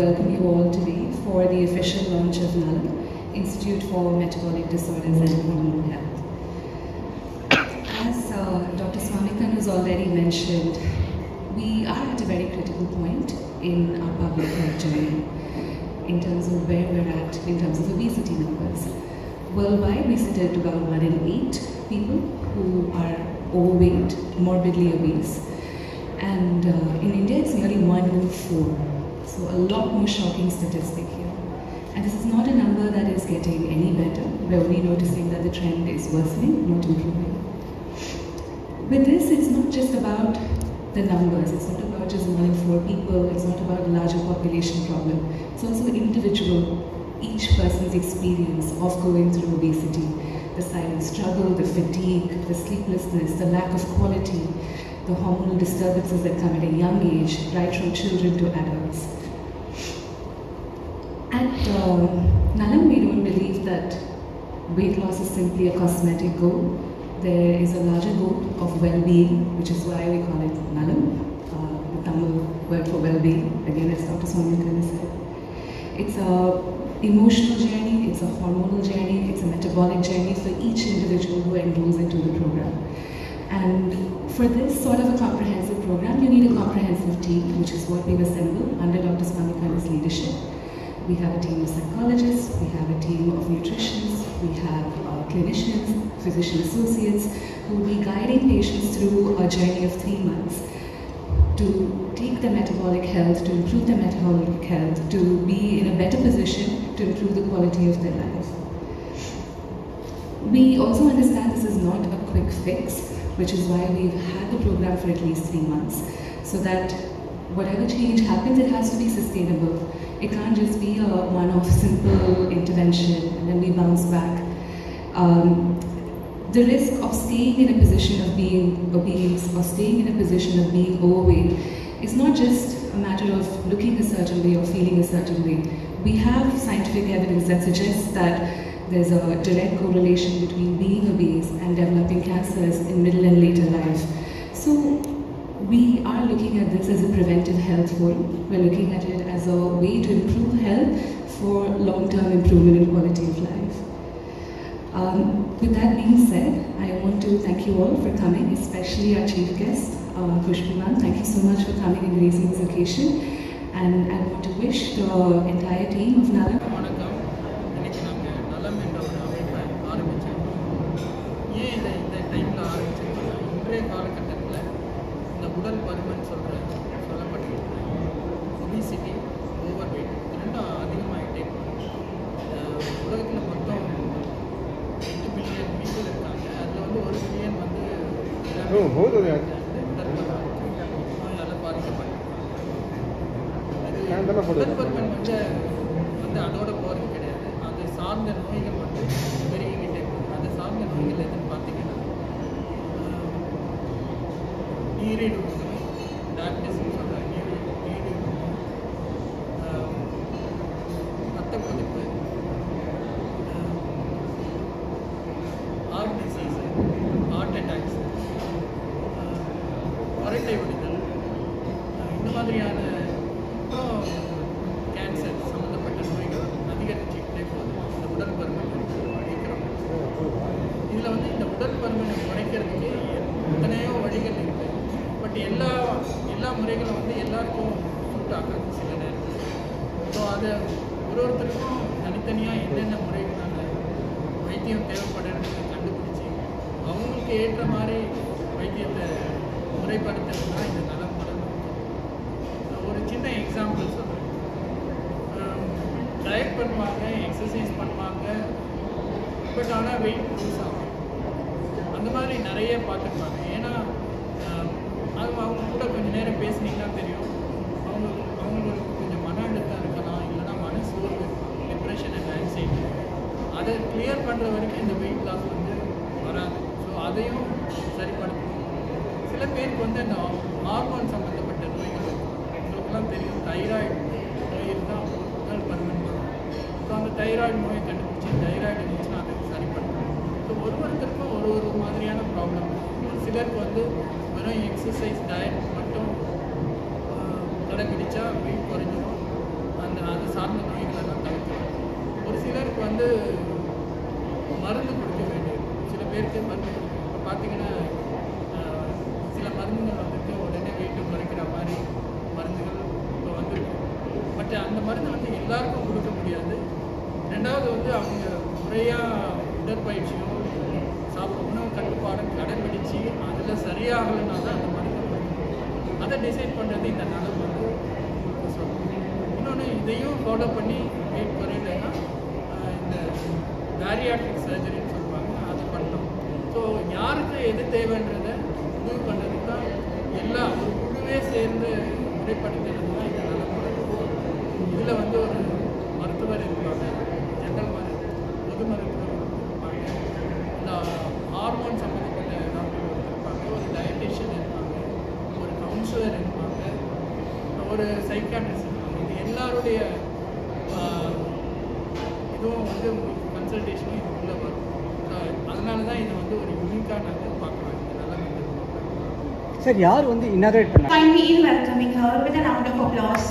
welcome you all today for the official launch of NALM, Institute for Metabolic Disorders and Hormonal Health. As Dr. Swaminathan has already mentioned, we are at a very critical point in our public health journey in terms of where we're at in terms of obesity numbers. Worldwide, we sit at about 1 in 8 people who are overweight, morbidly obese. And in India, it's nearly 1 in 4. So a lot more shocking statistic here. And this is not a number that is getting any better. We're only noticing that the trend is worsening, not improving. With this, it's not just about the numbers. It's not about just 1 in 4 people. It's not about a larger population problem. It's also individual, each person's experience of going through obesity, the silent struggle, the fatigue, the sleeplessness, the lack of quality, the hormonal disturbances that come at a young age, right from children to adults. At NALM, we don't believe that weight loss is simply a cosmetic goal. There is a larger goal of well-being, which is why we call it NALM, the Tamil word for well-being, again as Dr. Swaminathan said. It's an emotional journey, it's a hormonal journey, it's a metabolic journey for each individual who enrolls into the program. And for this sort of a comprehensive program, you need a comprehensive team, which is what we've assembled under Dr. Swaminathan's leadership. We have a team of psychologists, we have a team of nutritionists, we have clinicians, physician associates, who will be guiding patients through a journey of 3 months to take their metabolic health, to improve their metabolic health, to be in a better position to improve the quality of their life. We also understand this is not a quick fix, which is why we've had the program for at least 3 months, so that whatever change happens, it has to be sustainable. It can't just be a one-off simple intervention and then we bounce back. The risk of staying in a position of being obese or staying in a position of being overweight is not just a matter of looking a certain way or feeling a certain way. We have scientific evidence that suggests that there's a direct correlation between being obese and developing cancers in middle and later life. So we are looking at this as a preventive health forum. We're looking at it as a way to improve health for long-term improvement in quality of life. With that being said, I want to thank you all for coming, especially our chief guest, Khushbu ma'am. Thank you so much for coming and gracing this occasion. And I want to wish the entire team of NALM. உடல் பருமன் சொல்லப்பட்டிருக்கு. Obesity, over weight இது ரெண்டும் அதிகமாகிட்டே உலகத்தில் மொத்தம் 8 billion people இருக்காங்க. அதில் வந்து 1 பில்லியன் வந்து நோயால் பாதிக்கப்பட்டிருக்காங்க. உடல் பருமன் வந்து அதோட போகிறது கிடையாது. அது சார்ந்த நோய்கள் வந்து பெருகிக்கிட்டே போகுது. அது சார்ந்த நோய்கள் எதுன்னு பார்த்தீங்கன்னா நீரிழிவு நோய், டயபிட்டிஸ் சொல்கிறாங்க, நீரிழிவு நோய், ரத்த கொதிப்பு, ஹார்ட் டிசீஸு, ஹார்ட் அட்டாக்ஸ், குரட்டை விடுதல், இந்த மாதிரியான கேன்சர் சம்மந்தப்பட்ட நோய்கள் அதிகரிச்சுக்கிட்டே போகுது. இந்த உடல் பருமன் அழிக்கிறோம். இதில் வந்து இந்த உடல் பருமனை குறைக்கிறதுக்கு எத்தனையோ வழிகள் இருக்குது. பட் எல்லா முறைகளும் வந்து எல்லாருக்கும் சூட் ஆகாது சில நேரத்தில். ஸோ அதை ஒருத்தருக்கும் தனித்தனியாக என்னென்ன முறைகளான வைத்தியம் தேவைப்படுறதுன்னு கண்டுபிடிச்சி அவங்களுக்கு ஏற்ற மாதிரி வைத்தியத்தை முறைப்படுத்துறதுனா இந்த நலம் வளரும். ஒரு சின்ன எக்ஸாம்பிள் சொல்கிறேன். டயட் பண்ணுவாங்க, எக்ஸசைஸ் பண்ணுவாங்க, பட் ஆனால் வெயிட் லூஸ் ஆகும். அந்த மாதிரி நிறைய பார்த்துருப்பாங்க. ஏன்னா அவங்க கூட கொஞ்சம் நேரம் பேசுனீங்கன்னா தெரியும், அவங்களுக்கு கொஞ்சம் மன அழுத்தம் இருக்கலாம், இல்லைனா மன சோர்வு, டிப்ரெஷன் அண்ட் ஆன்சைட்டி. அதை கிளியர் பண்ணுற வரைக்கும் இந்த வெயிட் லாஸ் வந்து வராது. ஸோ அதையும் சரிப்படுத்தணும். சில பேருக்கு வந்து இந்த ஹார்மோன் சம்மந்தப்பட்ட நோய்கள் இருக்கும். உங்களுக்குலாம் தெரியும், தைராய்டு நோய் இருந்தால் உடல் பருமன் வரும். ஸோ அந்த தைராய்டு நோயை கண்டுபிடிச்சி தைராய்டு இருந்துச்சுன்னா அதை சரிப்படுத்தணும். ஸோ ஒருத்தருக்கும் ஒரு மாதிரியான ப்ராப்ளம். ஒரு சிலருக்கு வந்து வெறும் எக்ஸசைஸ் டயட் மட்டும் கடைப்பிடிச்சா வெயிட் குறைஞ்சிடும். அந்த அது சார்ந்த நோய்களை நான் தவிர்க்கிறேன். ஒரு சிலருக்கு வந்து மருந்து கொடுக்க வேண்டியது, சில பேருக்கு மருந்து கொடுக்கும். இப்போ பார்த்தீங்கன்னா சில மருந்துகள் வந்துட்டு உடனே வெயிட்டு குறைக்கிற மாதிரி மருந்துகள் இப்போ வந்துருக்கு. பட் அந்த மருந்து வந்து எல்லாருக்கும் கொடுக்க முடியாது. ரெண்டாவது வந்து அவங்க முறையாக உடற்பயிற்சியும் உணவு கட்டுப்பாடும் கடைபிடிச்சு அதில் சரியாகலைன்னா தான் அந்த மருந்து கொடுக்கும். அதை டிசைட் பண்ணுறது இந்த நலம் வந்து உங்களுக்கு சொல்லணும். இன்னொன்று இதையும் ஃபாலோ பண்ணி வெயிட் குறையிலைன்னா இந்த பேரியாட்ரிக் சர்ஜரின்னு சொல்லுவாங்க, அதை பண்ணலாம். ஸோ யாருக்கு எது தேவைன்றதை முடிவு பண்ணுறதுக்கு தான் எல்லாம் ஒரு குழுவே சேர்ந்து முறைப்படுத்துறது தான் இந்த நலமுறை. இதில் வந்து ஒரு மருத்துவர் இருப்பாங்க, ஜெனரல் பொது மருத்துவர் இருப்பாங்க, இந்த ஹார்மோன் சம்மந்தப்பட்ட டாக்டர் இருப்பாங்க, ஒரு டயட்டிஷியன் இருப்பாங்க, ஒரு கவுன்சிலர் இருப்பாங்க, ஒரு சைக்காட்ரிஸ்ட் இருப்பாங்க. இது எல்லாருடைய இதுவும் வந்து உங்களுக்கு கன்சல்டேஷனும் இதுக்குள்ளே வரும். அதனால தான் இதை வந்து ஒரு யூனிக்காக நாங்கள் பார்க்குறோம். இந்த நல்ல சார் யார் வந்து இனாகரேட் பண்ணாங்க? Kindly in welcoming her with a round of applause.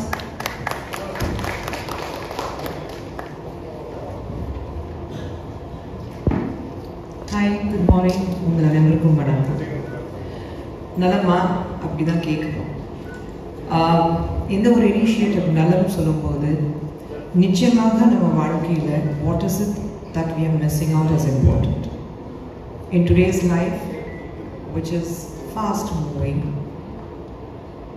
Hi, good morning. உங்கள் அனைவருக்கும் வணக்கம். நலமா அப்படி தான் கேட்குறோம். இந்த ஒரு இனிஷியேட்டிவ் நலம் சொல்லும்போது நிச்சயமாக நம்ம வாழ்க்கையில் what is it that we are missing out is important. In today's life, which is fast moving,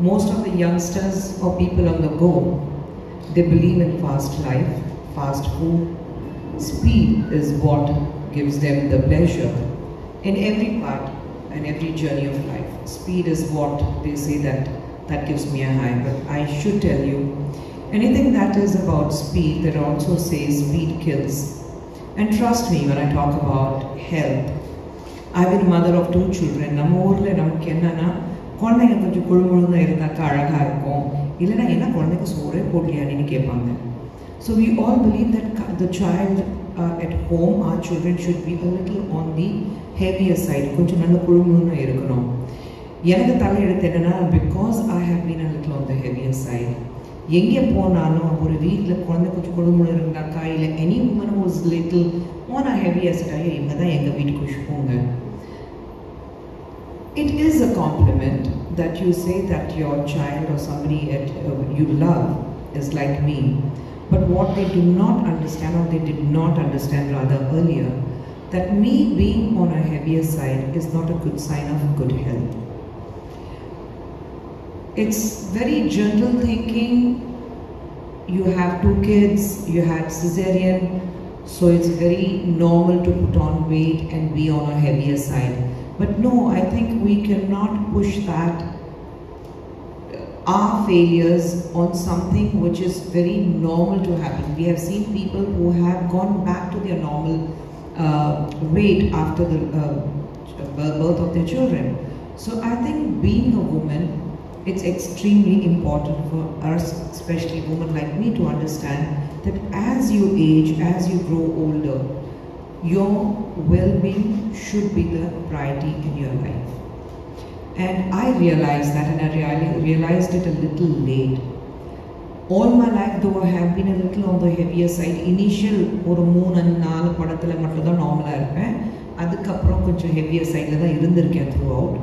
most of the youngsters or people on the go, they believe in fast life, fast food. Speed is what gives them the pleasure in every part and every journey of life. Speed is what they say that gives me a high. But I should tell you, anything that is about speed, that also says speed kills. And trust me when I talk about health. I've been a mother of 2 children. நம்ம ஊரில் நமக்கு என்னன்னா குழந்தைங்க கொஞ்சம் குழுமுழுங்க இருந்தாக்கா அழகாக இருக்கும், இல்லைன்னா என்ன குழந்தைக்கு சோறே போடலையான்னு கேட்பாங்க. So we all believe that the child at home, our children should be a little on the heavier side. கொஞ்சம் நல்ல குழுமுழுன்னு இருக்கணும். எனக்கு தலையெடுத்து என்னன்னா, because I have been a little on the heavier side. எங்கே போனாலும் ஒரு வீட்டில் குழந்தை கொஞ்சம் குழுமுழு இருந்தாக்கா, இல்லை any woman was little on a heavier side, இவங்க தான் எங்கள் வீட்டுக்கு போங்க. It is a compliment that you say that your child or somebody you love is like me. But what they do not understand, or they did not understand rather earlier, that me being on a heavier side is not a good sign of good health. It's very general thinking. You have 2 kids, you had cesarean, so it's very normal to put on weight and be on a heavier side. But no, I think we cannot push that, our failures, on something which is very normal to happen. We have seen people who have gone back to their normal weight after the birth of their children. So I think being a woman, it's extremely important for us, especially women like me, to understand that as you age, as you grow older, your well-being should be the priority in your life. And I realized that, and I realized it a little late. All my life, though I have been a little on the heavier side, initial ஒரு 3-4 படத்துல மட்டும் தான் நார்மலா இருப்பேன். அதுக்கப்புறம் கொஞ்சம் heavier சைடில் தான் இருந்திருக்கேன் த்ரூ அவுட்.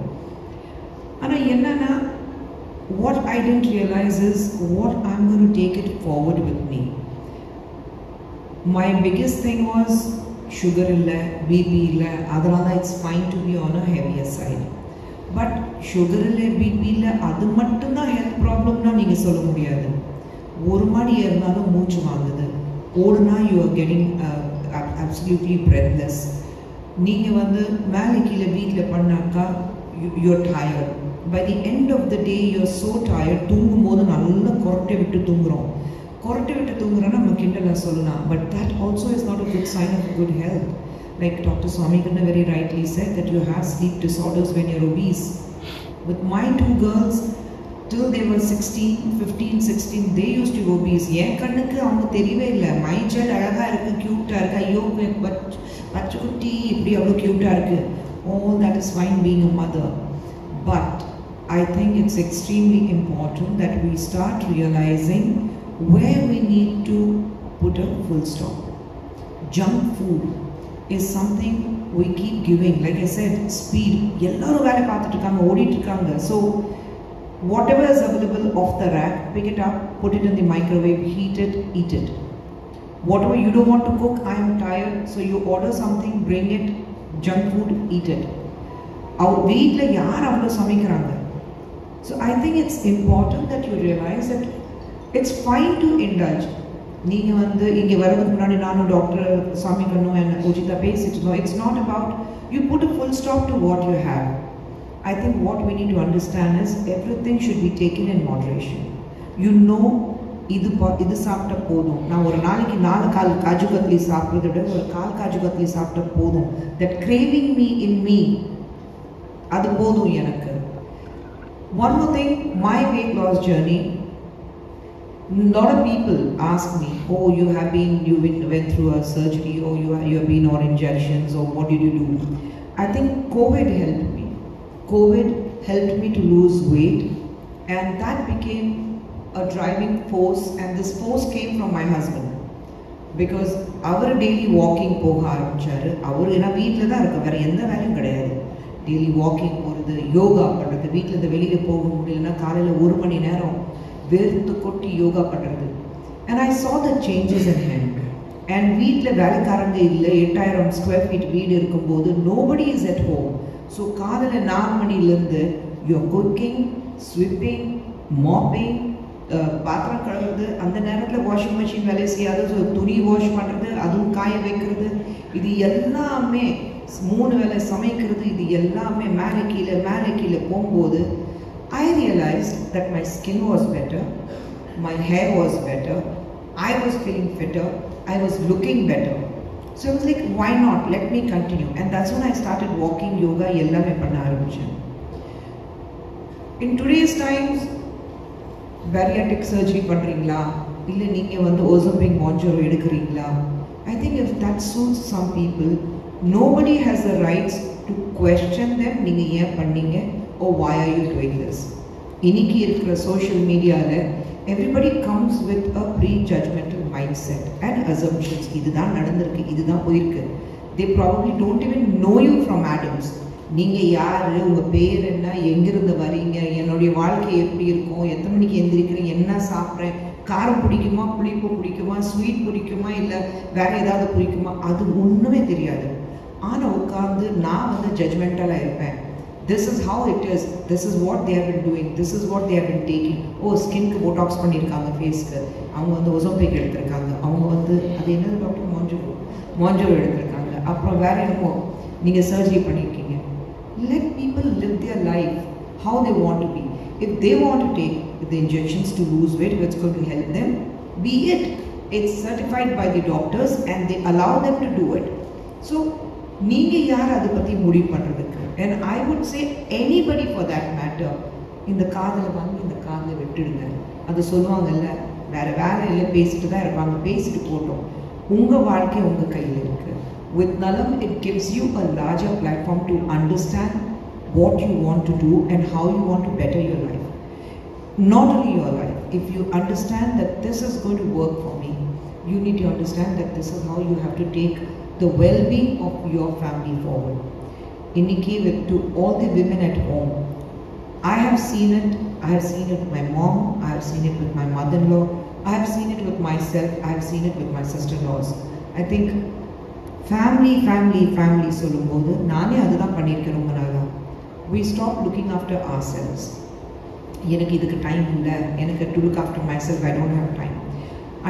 ஆனால் என்னன்னா, what I didn't realize is what I'm going to take it forward with me. My biggest thing was sugar illa, BP illa, adala it's fine to be on a heavier side. But sugar illa, BP illa, adu mattum da health problem na neenga solla mudiyadhu. Oru mani irundhalum moochu vaangudhu. Odna you are getting absolutely breathless. Neenga vandu mele keela veetla pannaka you're tired. By the end of the day, you're so tired. தூங்கும்போது நல்லா கொரட்டை விட்டு தூங்குறோம். கொரட்டை விட்டு தூங்குறோன்னா நம்ம கிண்டலாக சொல்லலாம். But that also is not a good sign of good health. Like Dr. Swamikanna very rightly said that you have sleep disorders when you're obese. With my 2 girls, till they were 15-16, they used to be obese. என் கண்ணுக்கு அவங்க தெரியவே இல்லை. My child அழகாக இருக்குது, க்யூட்டாக இருக்குது, ஐயோ பச்சை குட்டி இப்படி அவ்வளோ க்யூட்டாக இருக்குது. All that is fine being a mother. But I think it's extremely important that we start realizing where we need to put a full stop. Junk food is something we keep giving. Like I said, speed. எல்லாரும் வேலை பார்த்துட்டு இருக்காங்க, ஓடிட்டு இருக்காங்க. So whatever is available off the rack, pick it up, put it in the microwave, heat it, eat it. Whatever you don't want to cook, I am tired, so you order something, bring it, junk food, eat it. Our வீட்ல யார் அவ்வளவு சமைக்கிறாங்க? So I think it's important that you realize that it's fine to indulge. நீங்க வந்து இங்க வரதுக்கு முன்னாடி நானும் டாக்டர் சாமிக்கண்ணும் and Ujita பேசிட்டு இருந்தோம். It's not about you put a full stop to what you have. I think what we need to understand is everything should be taken in moderation. You know, இது சாப்பிட்ட போதும். நான் ஒரு நாளைக்கு 4 காஜு கத்லி சாப்பிட்றத விட ஒரு 1/4 காஜு கத்லி சாப்பிட்ட போதும். That craving me in me, அது போதும் எனக்கு. One more thing, my weight loss journey, a lot of people ask me, oh, you went through a surgery, or you have been on injections, or what did you do? I think COVID helped me. COVID helped me to lose weight, and that became a driving force, and this force came from my husband. Because our daily walking போக ஆரம்பிச்சாரு. அவர் ஏன்னா வீட்டில் தான் இருக்க, வேற எந்த வேலையும் கிடையாது. டெய்லி வாக்கிங் போகிறது, யோகா பண்ணுறது, வீட்டில் இருந்து வெளியில் போக முடியலன்னா காலையில் 1 மணி நேரம் வேர்த்து கொட்டி யோகா பண்ணுறது. And I saw the changes in him. And வீட்டில் வேலைக்காரங்க இல்லை, 8000 ஸ்கொயர் ஃபீட் வீடு இருக்கும்போது nobody is at home. So காலையில் 4 மணிலேருந்து you're cooking, sweeping, mopping, பாத்திரம் கழுவுறது, அந்த நேரத்தில் வாஷிங் மிஷின் வேலை செய்யாது, ஸோ துணி வாஷ் பண்ணுறது, அதுவும் காய வைக்கிறது, இது எல்லாமே 3 வேலை சமைக்கிறது, இது எல்லாமே மேலே கீழே போகும்போது I realized that my skin was better, my hair was better, I was feeling fitter, I was looking better. So I was like, why not? Let me continue. And that's when I started walking, yoga, ellame panna aarambichen. In today's times, bariatric surgery பண்றீங்களா இல்ல நீங்க வந்து Ozempic Mounjaro எடுக்கிறீங்களா? I think if that suits some people, nobody has the rights to question them. நீங்க ஏன் பண்ணீங்க? Or why are you doing this? இன்னைக்கு இருக்கிற social mediaல everybody comes with a prejudgmental mindset and assumptions. இதுதான் நடந்திருக்கு, இதுதான் போயிருக்கு. They probably don't even know you from Adams. நீங்க யாரு, உங்க பேர் என்ன, எங்கிருந்து வரீங்க, என்னுடைய வாழ்க்கை எப்படி இருக்கும், எத்தனை மணிக்கு எந்திரிக்கிறீங்க, என்ன சாப்பிட்றேன், காரம் பிடிக்குமா, புளிப்பு பிடிக்குமா, ஸ்வீட் பிடிக்குமா, இல்லை வேற ஏதாவது பிடிக்குமா, அது ஒன்றுமே தெரியாது. ஆனால் உட்கார்ந்து நான் வந்து ஜட்ஜ்மெண்டலாக இருப்பேன். This is how it is, this is what they have been doing, this is what they have been taking. Oh, ஸ்கின்க்கு போட்டாக்ஸ் பண்ணியிருக்காங்க, ஃபேஸ்க்கு அவங்க வந்து Ozempic எடுத்திருக்காங்க, அவங்க வந்து அது என்னது டாக்டர் மாஞ்சரோ எடுத்திருக்காங்க, அப்புறம் வேற என்னமோ நீங்கள் சர்ஜரி பண்ணியிருக்கீங்க. Let people live their life how they want to be. If they want to take the injections to lose weight, it's going to help them, be it. It's certified by the doctors and they allow them to do it. So, நீங்க யார் அதை பற்றி முடிவு பண்ணுறதுக்கு? And I would say anybody for that matter, இந்த காதில் வாங்கி இந்த காதில் விட்டுடுங்க. அது சொல்லுவாங்கல்ல, வேற வேலை இல்லை, பேசிட்டு தான் இருப்பாங்க, பேசிட்டு போட்டோம். உங்கள் வாழ்க்கை உங்கள் கையில் இருக்கு. With Nalam, it gives you a larger platform to understand what you want to do and how you want to better your life. Not only your life, if you understand that this is going to work for me, you need to understand that this is how you have to take the well-being of your family forward. Inniki, to all the women at home, I have seen it with my mom, I have seen it with my mother-in-law, I have seen it with myself, I have seen it with my sister-in-laws. I think family சொல்லும்போது நானே அதுதான் பண்ணியிருக்கேன் ரொம்ப நாளாக. We stop looking after ourselves. எனக்கு இதுக்கு time இல்லை, எனக்கு to look after myself, I don't have time.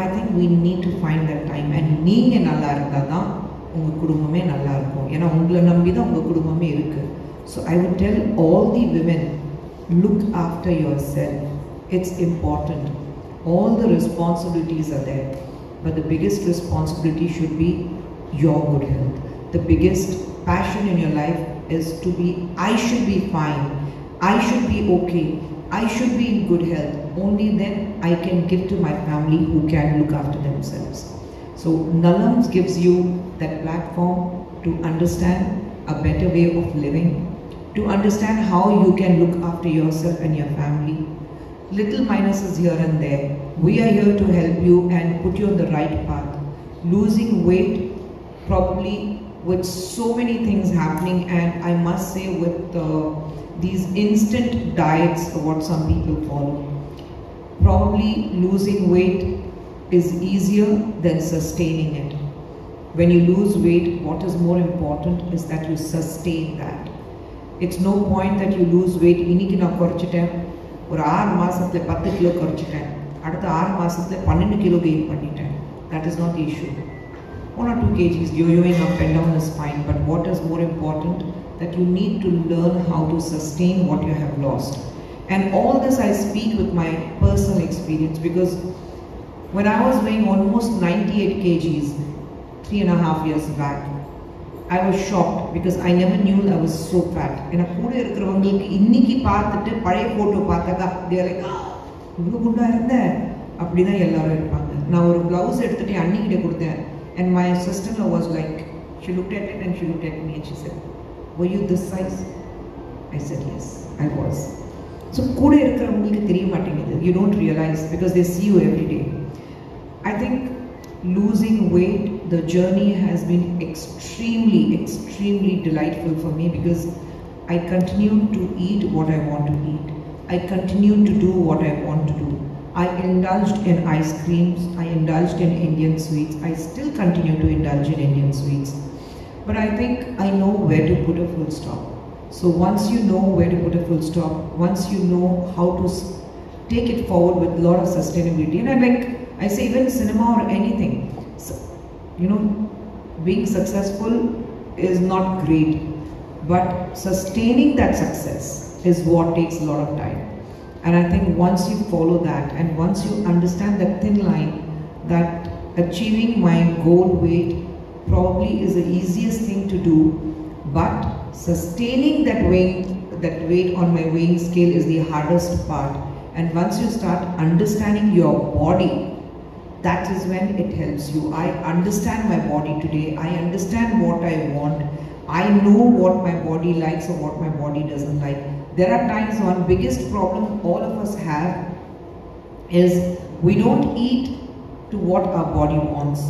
I think we need to find that time. And நீங்கள் நல்லா இருந்தால் தான் உங்கள் குடும்பமே நல்லா இருக்கும். ஏன்னா உங்களை நம்பி தான் உங்கள் குடும்பமே இருக்குது. So I would tell all the women, look after yourself. It's important. All the responsibilities are there. But the biggest responsibility should be your good health. The biggest passion in your life is to be, I should be fine, I should be okay, I should be in good health. Only then I can give to my family who can look after themselves. So Nalam gives you that platform to understand a better way of living, to understand how you can look after yourself and your family, little minuses here and there. We are here to help you and put you on the right path. Losing weight, probably with so many things happening, and I must say with these instant diets, what some people follow, probably losing weight is easier than sustaining it. When you lose weight, what is more important is that you sustain that. It's no point that you lose weight. இன்னைக்கு நான் குறைச்சிட்டேன், ஒரு 6 மாசத்துல 10 kilo குறைச்சிட்டேன், அடுத்த 6 மாசத்துல 12 kilo gain பண்ணிட்டேன். That is not the issue. 1 or 2 kgs yo-yoing up and down is fine, but what is more important, that you need to learn how to sustain what you have lost. And all this I speak with my personal experience, because when I was weighing almost 98 kgs 3.5 years back, I was shocked because I never knew I was so fat. And கூட இருக்கிறவங்களுக்கு இன்னைக்கு பார்த்துட்டு பழைய photo பார்த்தாக்கா they are like, இவ்வளோ குண்டா இருந்த, அப்படிதான் எல்லாரும் இருப்பாங்க. நான் ஒரு பிளவுஸ் எடுத்துட்டு அன்னிக்கிட்ட கொடுத்தேன், and my sister-in-law was like, she looked at it and she looked at me and she said, were you this size? I said yes, I was. So கூட இருக்கிறவங்களுக்கு தெரிய மாட்டேங்குது. You don't realize because they see you every day. I think losing weight, the journey has been extremely delightful for me, because I continue to eat what I want to eat. I continue to do what I want to do. I indulged in ice creams, I indulged in Indian sweets, I still continue to indulge in Indian sweets. But I think I know where to put a full stop. So once you know where to put a full stop, once you know how to take it forward with a lot of sustainability, and I say even cinema or anything, so, you know, being successful is not great, but sustaining that success is what takes a lot of time. And I think once you follow that, and once you understand that thin line, that achieving my goal weight probably is the easiest thing to do, but sustaining that weight on my weighing scale is the hardest part. And once you start understanding your body, that is when it helps you. I understand my body today. I understand what I want. I know what my body likes or what my body doesn't like. There are times one biggest problem all of us have is we don't eat to what our body wants.